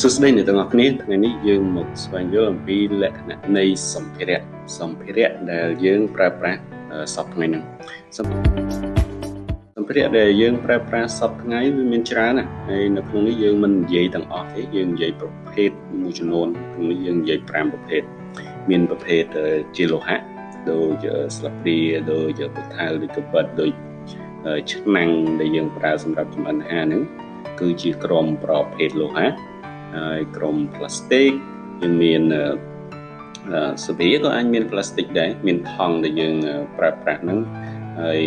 សួស្តីអ្នកទាំងអស់គ្នាថ្ងៃនេះយើងមកស្វែងយល់អំពីលក្ខណៈនៃសម្ភារៈដែលយើងប្រើប្រាស់សប្តាហ៍ថ្ងៃនេះសម្ភារៈដែលយើងប្រើប្រាស់សប្តាហ៍ថ្ងៃវាមានច្រើនណាស់ហើយនៅក្នុងនេះយើងមិននិយាយទាំងអស់ទេយើងនិយាយប្រភេទមួយចំនួនក្នុងនេះយើងនិយាយ5ប្រភេទមានប្រភេទជាលោហៈដូចស្លាបព្រាដូចពូថៅដូចកាបិតដូចឆ្នាំងដែលយើងប្រើសម្រាប់ចម្អិនអាហារហ្នឹងគឺជាក្រុមប្រភេទលោហៈហើយក្រុមផ្លាស្ទិកយើងមានស្បៀក៏អាចមានផ្លាស្ទិកដែរមានថង់ដែលយើងប្រើប្រាស់ហ្នឹងហើយ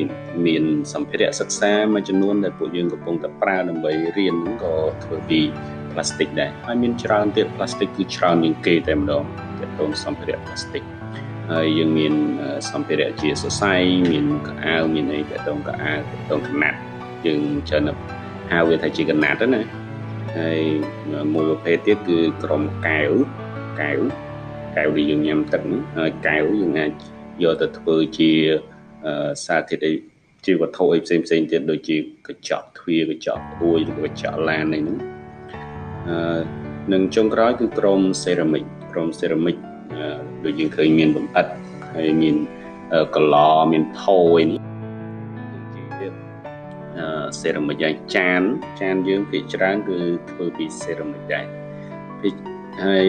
មានសម្ភារៈសិក្សាមួយចំនួនដែលពួកយើងកំពុងតែប្រើដើម្បីរៀនហ្នឹងក៏ធ្វើពីផ្លាស្ទិកដែរហើយមានច្រើនទៀតផ្លាស្ទិកគឺច្រើនជាងគេតែម្ដងទាក់ទងសម្ភារៈផ្លាស្ទិកហើយយើងមានសម្ភារៈជាសរសៃមានកៅអៅមានអីទាក់ទងកៅអៅទាក់ទងកណាត់យើងច្រើនហៅវាថាជាកណាត់ណាហើយមួយប្រភេទទៀតគឺក្រុមកែវដែលយើងញ៉ាំទឹកហ្នឹងហើយកែវយើងអាចយកទៅធ្វើជាសារធាតុជាវត្ថុអីផ្សេងទៀតដូចជាកញ្ចក់ទ្វារកញ្ចក់អួយឬកញ្ចក់ឡានអីហ្នឹងនិងចុងក្រោយគឺក្រុមសេរ៉ាមិកដូចយើងឃើញមានបំអិតហើយមានកឡមានថូអីនេះសេរ៉ាមិកយ៉ាងចានយើងភាគច្រើនគឺធ្វើពីសេរ៉ាមិកដែរហើយ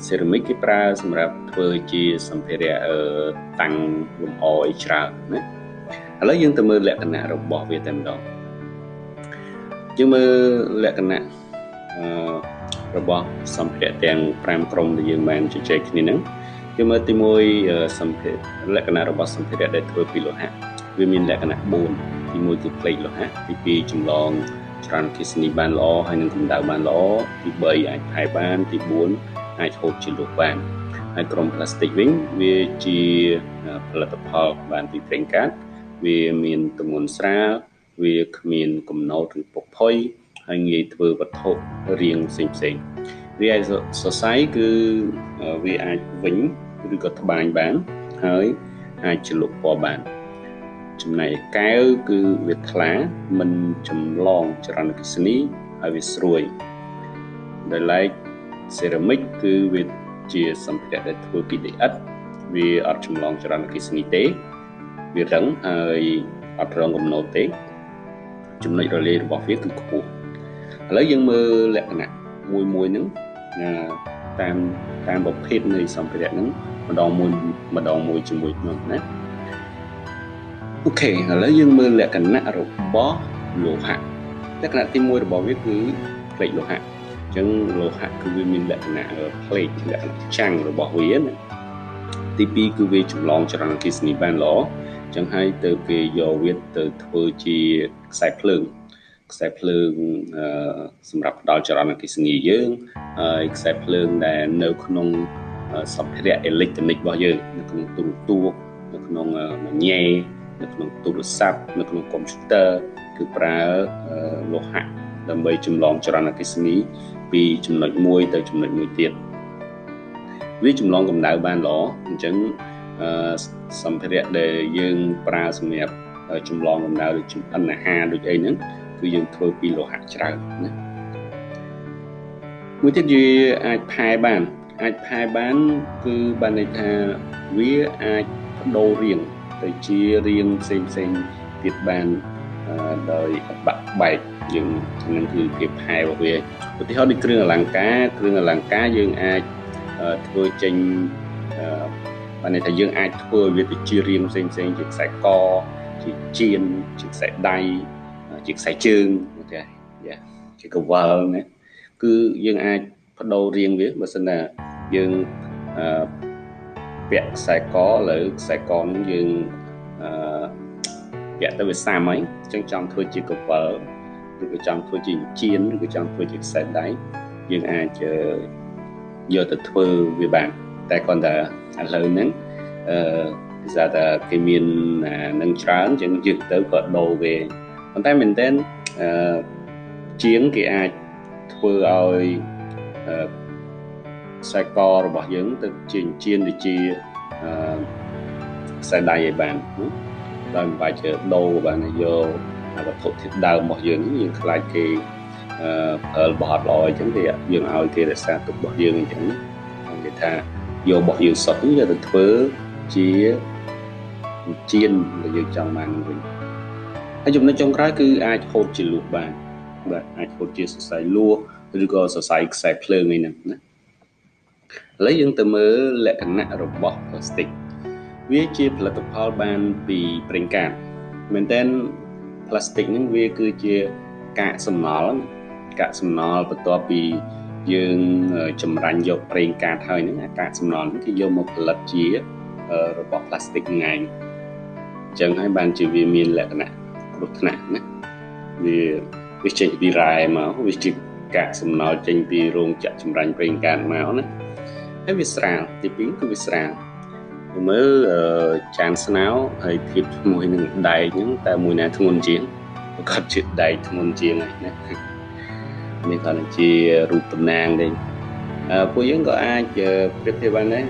សេរ៉ាមិកគេប្រើសម្រាប់ធ្វើជាសម្ភារៈតាំងលម្អអីច្រើនណាឥឡូវយើងទៅមើលលក្ខណៈរបស់វាតែម្ដងយើងមើលលក្ខណៈរបស់សម្ភារៈទាំង5ក្រុមដែលយើងបានជជែកគ្នាហ្នឹងយើងមើលទី1សម្ភារៈលក្ខណៈរបស់សម្ភារៈដែលធ្វើពីលោហៈវាមានលក្ខណៈ4ទី1គឺផ្លេកលោហៈទី2ចម្លងចរន្តអគ្គិសនីបានល្អហើយនឹងកម្ដៅបានល្អទី3អាចផែបានទី4អាចហូបជាលុះបានហើយក្រុមផ្លាស្ទិកវិញវាជាផលិតផលបានពីប្រេងកាតវាមានទម្ងន់ស្រាលវាគ្មានគំនរឬពុកផុយហើយងាយធ្វើវត្ថុរាងផ្សេងវាឯសរសៃគឺវាអាចវិញឬក៏ត្បាញបានហើយអាចជ្រលក់ពណ៌បានចំណែកកែវគឺវាថ្លាមិនចម្លងចរន្តអគ្គិសនីហើយវាស្រួយដោយឡែកសេរ៉ាមិកគឺវាជាសម្ភារៈដែលធ្វើពីដីឥដ្ឋវាអត់ចម្លងចរន្តអគ្គិសនីទេវារឹងហើយអត់រងគំនរទេចំណុចរលាយរបស់វាគឺខ្ពស់ឥឡូវយើងមើលលក្ខណៈមួយហ្នឹងតាមប្រភេទនៃសម្ភារៈហ្នឹងម្ដងមួយជាមួយគ្នាណាអូខេឥឡូវយើងមើលលក្ខណៈរបស់លោហៈលក្ខណៈទី1របស់វាគឺផ្លេកលោហៈអញ្ចឹងលោហៈគឺវាមានលក្ខណៈផ្លេកលក្ខណៈចាំងរបស់វាណាទី2គឺវាចម្លងចរន្តអគ្គិសនីបានល្អអញ្ចឹងហើយទៅគេយកវាទៅធ្វើជាខ្សែភ្លើងសម្រាប់ផ្ដល់ចរន្តអគ្គិសនីយើងហើយខ្សែភ្លើងដែលនៅក្នុងសម្ភារៈអេឡិចត្រូនិករបស់យើងនៅក្នុងទូរទស្សន៍នៅក្នុងម៉ាញ៉េនៅក្នុងទូរស័ព្ទនៅក្នុងកុំព្យូទ័រគឺប្រើលោហៈដើម្បីចម្លងចរន្តអគ្គិសនីពីចំណុចមួយទៅចំណុចមួយទៀតវាចម្លងកម្ដៅបានល្អអញ្ចឹងសម្ភារៈដែលយើងប្រើសម្រាប់ចម្លងកម្ដៅដូចចម្អិនអាហារដូចអីហ្នឹងគឺយើងធ្វើពីលោហៈច្រើនណាមួយទៀតវាអាចផែបានគឺបានន័យថាវាអាចបដូររាងទៅជារាងផ្សេងទៀតបានដោយអត់បាក់បែកយើងហ្នឹងគឺភាពផែរបស់វាឧទាហរណ៍ដូចគ្រឿងអលង្ការយើងអាចធ្វើចេញបានន័យថាយើងអាចធ្វើវាទៅជារាងផ្សេងជាខ្សែកជាជៀនជាខ្សែដៃជាខ្សែជើងតែជាកវ៉ាល់ណាគឺយើងអាចបដូររាងវាបើសិនណាយើងពាក់ខ្សែកលើខ្សែកនឹងយើងពាក់ទៅវាសាមអញ្ចឹងចង់ធ្វើជាកវ៉ាល់ឬក៏ចង់ធ្វើជាជៀនឬក៏ចង់ធ្វើជាខ្សែដៃយើងអាចយកទៅធ្វើវាបានតែគ្រាន់តែឥឡូវហ្នឹងគេថាគេមាននឹងច្រើនអញ្ចឹងយើងទៅក៏ដូរវាប៉ុន្តែមែនតើជាងគេអាចធ្វើឲ្យខ្សែករបស់យើងទៅជាជៀនទៅជាខ្សែដៃឲ្យបានដោយមិនបាច់ដូរបានយកវត្ថុធាតុដើមរបស់យើងខ្លាចគេ របស់អត់ល្អអញ្ចឹងគេយើងឲ្យគេរក្សាទុករបស់យើងអញ្ចឹងគេថាយករបស់យើងសុទ្ធនេះយកទៅធ្វើជាជៀនដែលយើងចង់បានវិញហើយចំណុចចុងក្រោយគឺអាចហូតជាលួសបានបាទអាចហូតជាសរសៃលួសឬក៏សរសៃខ្សែភ្លើងអីហ្នឹងណាឥឡូវយើងទៅមើលលក្ខណៈរបស់ plastic វាជាផលិតផលបានពីប្រេងកាតមែនតើ plastic ហ្នឹងវាគឺជាកាកសំណល់បន្ទាប់ពីយើងចម្រាញ់យកប្រេងកាតហើយហ្នឹងអាកាកសំណល់ហ្នឹងគេយកមកផលិតជារបស់ plastic ហ្នឹងឯងអញ្ចឹងហើយបានជាវាមានលក្ខណៈគ្រោះថ្នាក់ណាវាចេញពីរ៉ែមកវាជាកាកសំណល់ចេញពីរោងចក្រចម្រាញ់ប្រេងកាតមកណាហើយវាស្រាលទី2គឺវាស្រាលមើលចានស្នោហើយធៀបជាមួយនឹងដែកហ្នឹងតែមួយណាធ្ងន់ជាងប្រកាសជាដែកធ្ងន់ជាងហើយណានេះគាត់ជារូបតំណាងទេពួកយើងក៏អាចប្រៀបធៀបបានដែរ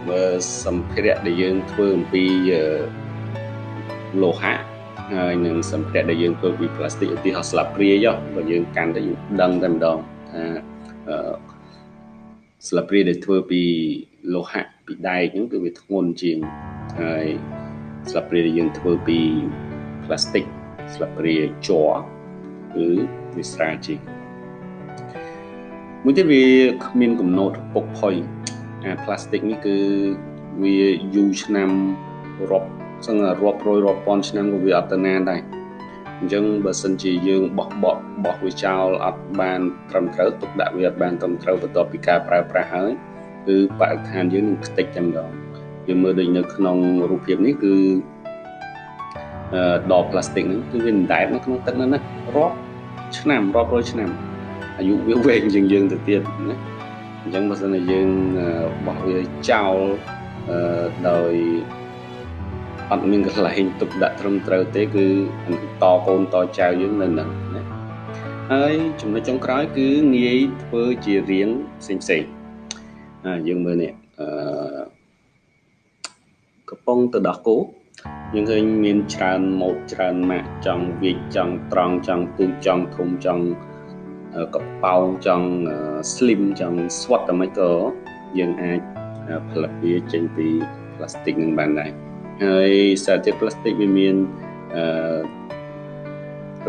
បើសម្ភារៈដែលយើងធ្វើអំពីលោហៈហើយនឹងសម្ភារៈដែលយើងធ្វើពីផ្លាស្ទិកឧទាហរណ៍ស្លាបព្រាបើយើងកាន់ទៅយើងដឹងតែម្ដងថាស្លាបព្រាដែលធ្វើពីលោហៈពីដែកហ្នឹងគឺវាធ្ងន់ជាងហើយស្លាបព្រាដែលយើងធ្វើពីផ្លាស្ទិកស្លាបព្រាជ័រគឺវាស្រាលជាងមួយទៀតវាគ្មានកំណត់ពុកផុយផ្លាស្ទិកនេះគឺវាយូរឆ្នាំរាប់រយរាប់ពាន់ឆ្នាំក៏វាអត់ទៅណាដែរអញ្ចឹងបើសិនជាយើងបោះវាចោលអត់បានត្រឹមត្រូវទុកដាក់វាអត់បានត្រឹមត្រូវបន្ទាប់ពីការប្រើប្រាស់ហើយគឺបរិស្ថានយើងនឹងខ្ទេចតែម្ដងយើងមើលដូចនៅក្នុងរូបភាពនេះគឺដបផ្លាស្ទិកហ្នឹងគឺវាមិនដែតនៅក្នុងទឹកហ្នឹងណារាប់រយឆ្នាំអាយុវាវែងជាងយើងទៅទៀតណាអញ្ចឹងបើសិនជាយើងបោះវាចោលដោយអត់មានកន្លែងទុកដាក់ត្រឹមត្រូវទេគឺតកូនតចៅយើងនៅហ្នឹងណាហើយចំណុចចុងក្រោយគឺងាយធ្វើជារាងផ្សេងយើងមើលនេះកំប៉ុងទៅដោះគោយើងឃើញមានច្រើនម៉ូដច្រើនម៉ាកចង់វាចចង់ត្រង់ចង់ទូចង់ធំចង់កប៉ោងចង់ slim ចង់ស្វិតតែមិនក៏យើងអាចផលិតវាចេញពី plastic នឹងបានដែរហើយសារធាតុ plastic វាមាន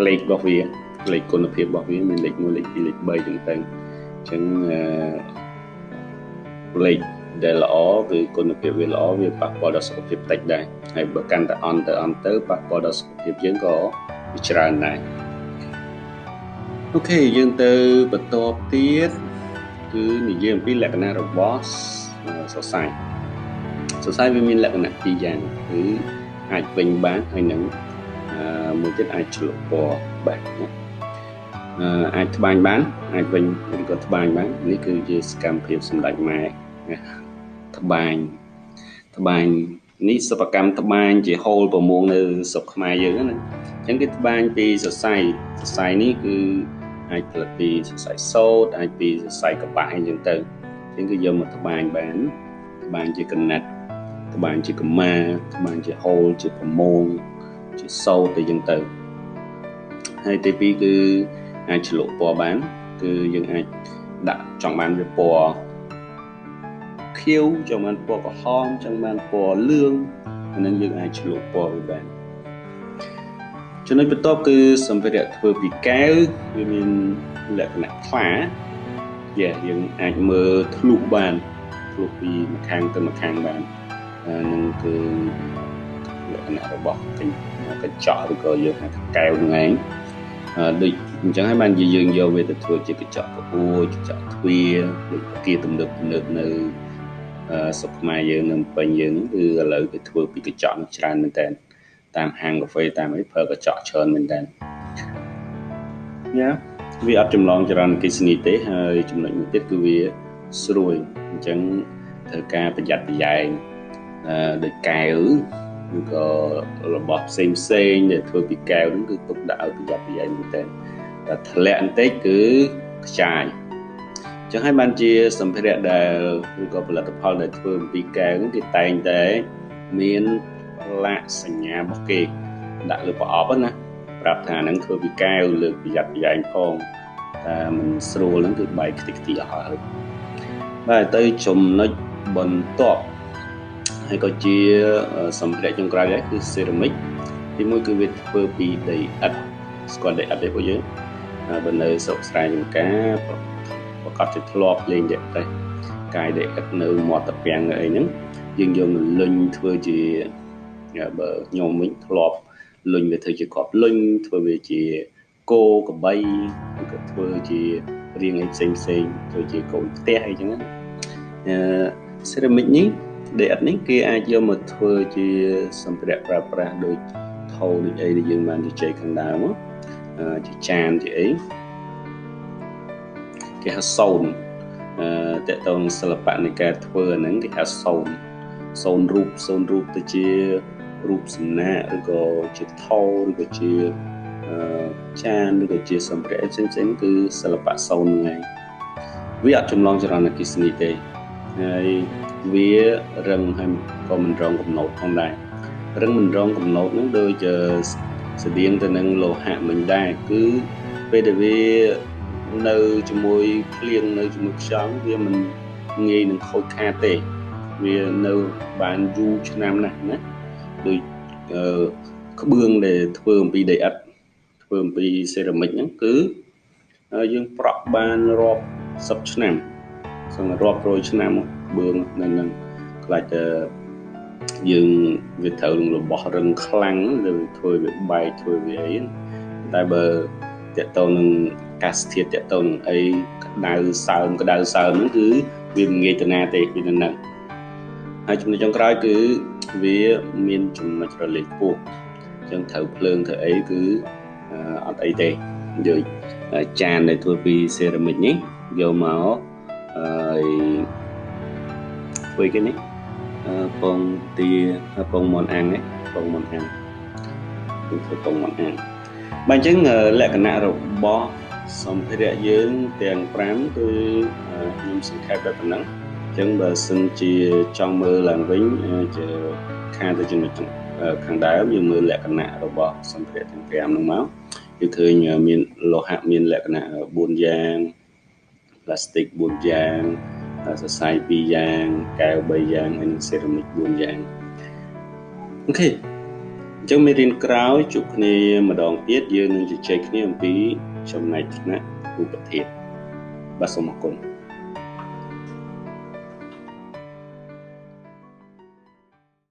លេខរបស់វាលេខគុណភាពរបស់វាមានលេខ1លេខ2លេខ3ចឹងទៅអញ្ចឹងលេខដែលល្អគឺគុណភាពវាល្អវាប៉ះពាល់ដល់សុខភាពតិចដែរហើយបើកាន់តែអន់ទៅប៉ះពាល់ដល់សុខភាពយើងក៏វាច្រើនដែរអូខេយើងទៅបន្តទៀតគឺនិយាយអំពីលក្ខណៈរបស់សរសៃវាមានលក្ខណៈពីរយ៉ាងគឺអាចវិញបានហើយនឹងមួយទៀតអាចឆ្លុះពណ៌បាទអាចត្បាញបានអាចវិញឬក៏ត្បាញបាននេះគឺជាសកម្មភាពសម្ដេចម៉ែត្បាញនេះសិប្បកម្មត្បាញជាហូលប្រមូលនៅស្រុកខ្មែរយើងណាអញ្ចឹងគេត្បាញពីសរសៃនេះគឺអាចផលិតពីសរសៃសូត្រអាចពីសរសៃកប្បាសអីចឹងទៅអញ្ចឹងគឺយកមកត្បាញបានត្បាញជាកណាត់ត្បាញជាកម្មាត្បាញជាហូលជាប្រមងជាសូត្រអីចឹងទៅហើយទី2គឺអាចឆ្លុះពណ៌បានគឺយើងអាចដាក់ចង់បានវាពណ៌ខៀវចង់បានពណ៌ក្រហមចង់បានពណ៌លឿងអានឹងយើងអាចឆ្លុះពណ៌វាបានចំណុចបន្ទាប់គឺសម្ភារៈធ្វើពីកែវវាមានលក្ខណៈថ្លាយើងអាចមើលធ្លុះបានធ្លុះពីម្ខាងទៅម្ខាងបាននឹងគឺលក្ខណៈរបស់កញ្ចក់ឬក៏យើងហៅថាកែវហ្នឹងឯងដូចអញ្ចឹងហើយបានយើងយកវាទៅធ្វើជាកញ្ចក់កពួរកញ្ចក់ទ្វារដូចអគារទំនើបនៅស្រុកខ្មែរយើងនៅពេញយើងគឺឥឡូវគេធ្វើពីកញ្ចក់ច្រើនមែនតើតាមហាងកាហ្វេតាមអីប្រើកញ្ចក់ច្រើនមែនតើវាអត់ចម្លងចរន្តអគ្គិសនីទេហើយចំណុចមួយទៀតគឺវាស្រួយអញ្ចឹងត្រូវការប្រយ័ត្នប្រយែងដោយកែវឬក៏របស់ផ្សេងដែលធ្វើពីកែវហ្នឹងគឺទុកដាក់ឲ្យប្រយ័ត្នប្រយែងមែនតើតែធ្លាក់បន្តិចគឺខ្ចាយអញ្ចឹងហើយបានជាសម្ភារៈដែលឬក៏ផលិតផលដែលធ្វើអំពីកែវហ្នឹងគេតែងតែមានលាក់សញ្ញារបស់គេដាក់លើប្រអប់ណាប្រាប់ថាហ្នឹងធ្វើពីកែវលើកប្រយ័ត្នប្រយែងផង តែមិនស្រួលហ្នឹងគឺបែកខ្ទេចខ្ទីអស់ហើយបាទទៅចំណុចបន្ទាប់ហើយក៏ជាសម្ភារៈចុងក្រោយដែរគឺ ceramic ទីមួយគឺវាធ្វើពីដីឥដ្ឋស្គាល់ដីឥដ្ឋទេពួកយើងបើនៅស្រុកស្រែចម្ការប្រកាសជាធ្លាប់លេងដីឥដ្ឋកាយដីឥដ្ឋនៅមាត់ត្រពាំងអីហ្នឹងយើងយកមកលុញធ្វើជាបើខ្ញុំវិញធ្លាប់លុញវាធ្វើជាគ្រាប់លុញធ្វើវាជាគោក្របីឬក៏ធ្វើជារាងអីផ្សេងធ្វើជាកូនផ្ទះអីចឹងceramic នេះដីឥដ្ឋនេះគេអាចយកមកធ្វើជាសម្ភារៈប្រើប្រាស់ដូចថូដូចអីដែលយើងបានជជែកខាងដើមជាចានជាអីគេហៅសូនតើតើសិល្បៈនៃការធ្វើអាហ្នឹងគេហៅសូនរូបទៅជារូបសំណាកឬក៏ជាថូឬក៏ជាចានឬក៏ជាសម្ភារៈផ្សេងគឺសិល្បៈសូនហ្នឹងវាអត់ចម្លងចរន្តអគ្គិសនីទេហើយវារឹងហើយក៏មិនរងកំណត់ផងដែររឹងមិនរងកំណត់ហ្នឹងដូចស្តៀងទៅនឹងលោហៈមិញដែរគឺពេលដែលវានៅជាមួយភ្លៀងនៅជាមួយខ្យល់វាមិនងាយនឹងខូចខាតទេវានៅបានយូរឆ្នាំណាស់ណាដូចក្បឿងដែលធ្វើអំពីដីឥដ្ឋធ្វើអំពី ceramic ហ្នឹងគឺយើងប្រក់បានរាប់សិបឆ្នាំសឹងរាប់រយឆ្នាំក្បឿងនៅនឹងខ្លាចតែយើងវាត្រូវនឹងរបស់រឹងខ្លាំងដែលធ្វើវាបែកធ្វើវាអីតែបើតើតើនឹងអាកាសធាតុតើតើនឹងអីក្តៅសើមហ្នឹងគឺវាមិនងាយទៅណាទេពីនឹងហើយចំណុចចុងក្រោយគឺវាមានចំណុចរលាយខ្ពស់អញ្ចឹងត្រូវភ្លើងធ្វើអីគឺអត់អីទេយកចានដែលធ្វើពី ceramic នេះយកមកហើយធ្វើគេនេះពងទាពងមាន់អាំងពងមាន់អាំងគឺធ្វើពងមាន់អាំងបាទអញ្ចឹងលក្ខណៈរបស់សម្ភារៈយើងទាំង5គឺខ្ញុំសង្ខេបតែប៉ុណ្ណឹងអញ្ចឹងបើសិនជាចង់មើលឡើងវិញជាខាងទៅចំណុចខាងដើមយើងមើលលក្ខណៈរបស់សម្ភារៈទាំង5ហ្នឹងមកគឺឃើញមានលោហៈមានលក្ខណៈ4យ៉ាងប្លាស្ទិក4យ៉ាងសរសៃ2យ៉ាងកែវ3យ៉ាងហើយនិងសេរ៉ាមិក4យ៉ាងអូខេអញ្ចឹងមេរៀនក្រោយជួបគ្នាម្ដងទៀតយើងនឹងជជែកគ្នាអំពីចំណែកថ្នាក់រូបធាតុបាទសូមអរគុណ